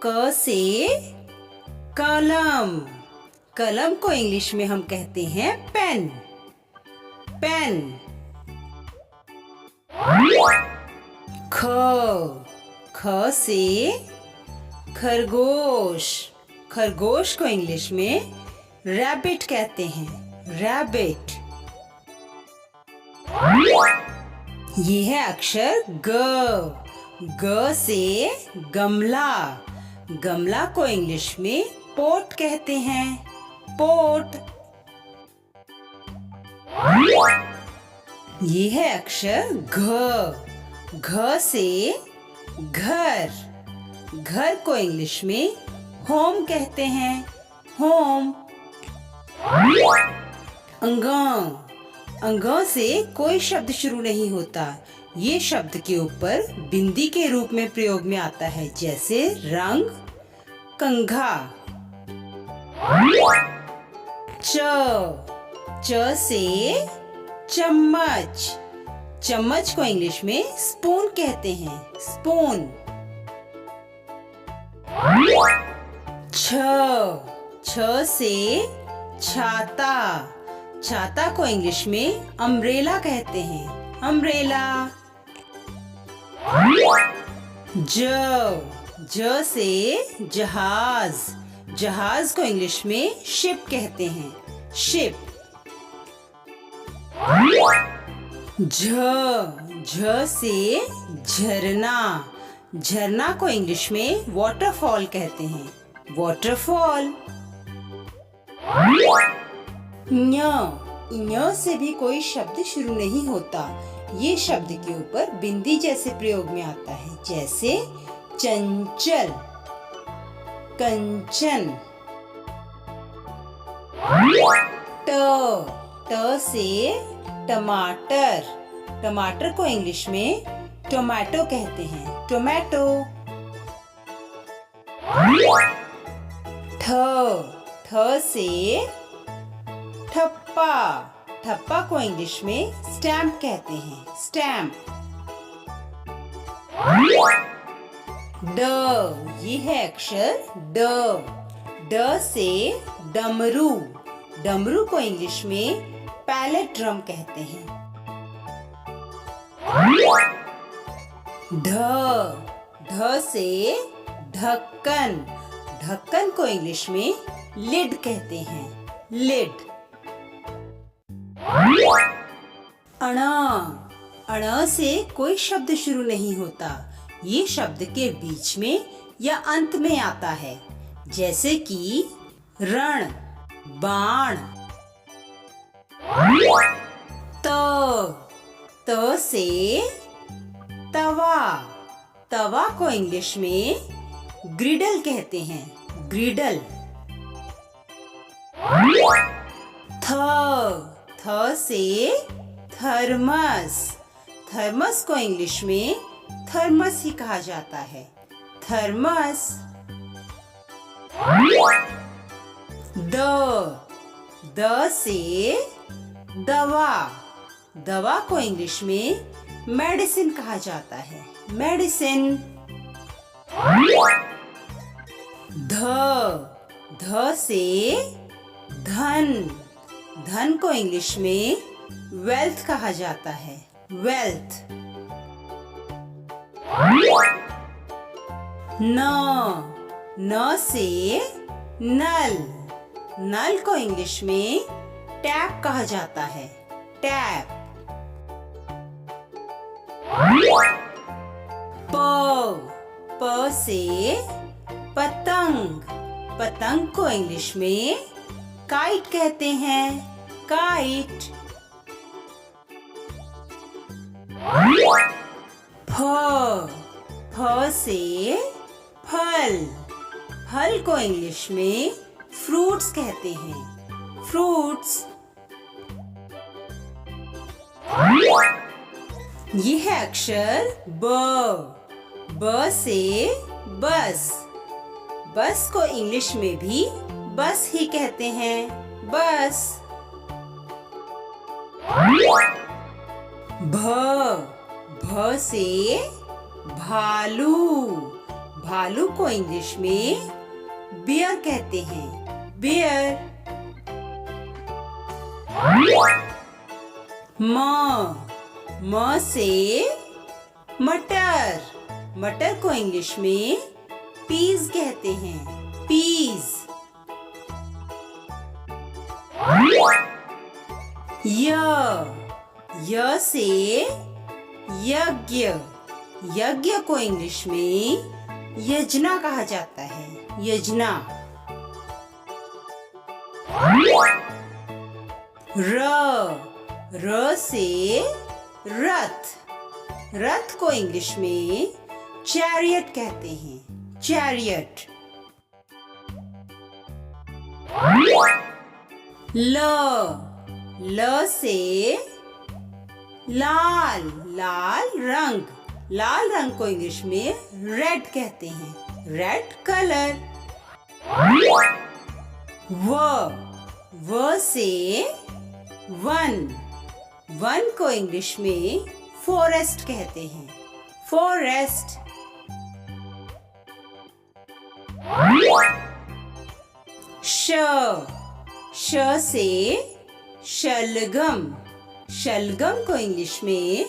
क से कलम। कलम को इंग्लिश में हम कहते हैं पेन। पेन। ख से खरगोश। खरगोश को इंग्लिश में रैबिट कहते हैं। रैबिट। ये है अक्षर ग। ग से गमला। गमला को इंग्लिश में पोट कहते हैं। पोट। ये है अक्षर घ। घ से घर। घर को इंग्लिश में होम कहते हैं। होम। अंगा। अंगा से कोई शब्द शुरू नहीं होता। ये शब्द के ऊपर बिंदी के रूप में प्रयोग में आता है, जैसे रंग, कंघा। च से चम्मच। चम्मच को इंग्लिश में स्पून कहते हैं। स्पून। छ से छाता। छाता को इंग्लिश में अम्ब्रेला कहते हैं। अम्ब्रेला। ज से जहाज। जहाज को इंग्लिश में शिप कहते हैं। शिप। झ से झरना। झरना को इंग्लिश में वाटरफॉल कहते हैं। वाटरफॉल। ञ से भी कोई शब्द शुरू नहीं होता। ये शब्द के ऊपर बिंदी जैसे प्रयोग में आता है, जैसे चंचल, कंचन। ट से टमाटर। टमाटर को इंग्लिश में टोमेटो कहते हैं। टोमेटो। ठ से ठप्पा। ठप्पा को इंग्लिश में स्टैम्प कहते हैं। स्टैम्प। ये है अक्षर ड। ड से डमरू। डमरू को इंग्लिश में पैलेट ड्रम कहते हैं। ढ से ढक्कन। ढक्कन को इंग्लिश में लिड कहते हैं। लिड। अण से कोई शब्द शुरू नहीं होता। ये शब्द के बीच में या अंत में आता है, जैसे कि रण, बाण। त से तवा। तवा को इंग्लिश में ग्रिडल कहते हैं। ग्रिडल। थ से थर्मस। थर्मस को इंग्लिश में थर्मस ही कहा जाता है। थर्मस। द से दवा। दवा को इंग्लिश में मेडिसिन कहा जाता है। मेडिसिन। ध से धन। धन को इंग्लिश में वेल्थ कहा जाता है। वेल्थ। न से नल। नल को इंग्लिश में टैप कहा जाता है। टैप। प से पतंग। पतंग को इंग्लिश में काइट कहते हैं। काइट। फ से फल। फल को इंग्लिश में फ्रूट्स कहते हैं। फ्रूट्स। ये है अक्षर ब। ब से बस। बस को इंग्लिश में भी बस ही कहते हैं। बस। भ से भालू। भालू को इंग्लिश में बियर कहते हैं, बियर। म से मटर, मटर को इंग्लिश में पीज कहते हैं, पीज। य से यज्ञ, यज्ञ को इंग्लिश में यजना कहा जाता है, यजना। र से रथ, रथ को इंग्लिश में चैरियट कहते हैं, चैरियट। ल से लाल, लाल रंग, लाल रंग को इंग्लिश में रेड कहते हैं, रेड कलर। व से वन, वन को इंग्लिश में फॉरेस्ट कहते हैं, फॉरेस्ट। श से शलगम, शलगम को इंग्लिश में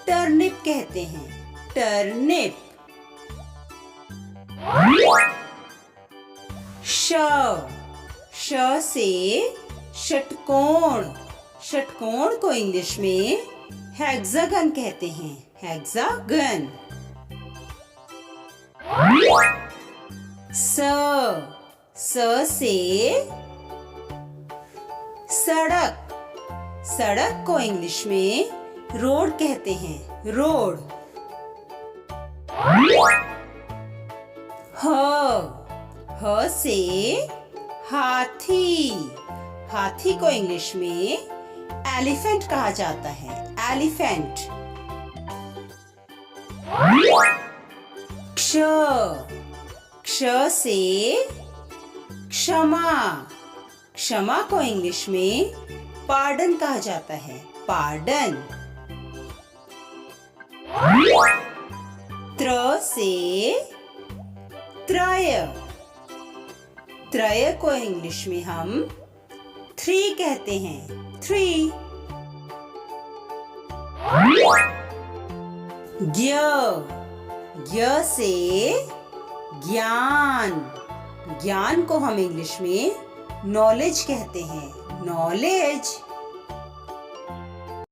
टर्निप कहते हैं, टर्निप। श से षटकोण, षटकोण को इंग्लिश में हेक्सागन कहते हैं, हेक्सागन। स से सड़क, सड़क को इंग्लिश में रोड कहते हैं, रोड। ह से हाथी, हाथी को इंग्लिश में एलिफेंट कहा जाता है, एलिफेंट। क्ष से क्षमा, क्षमा को इंग्लिश में पार्डन कहा जाता है, पार्डन। त्र से त्रय, त्रय को इंग्लिश में हम थ्री कहते हैं, थ्री। ज्ञ से ज्ञान, ज्ञान को हम इंग्लिश में नॉलेज कहते हैं, नॉलेज।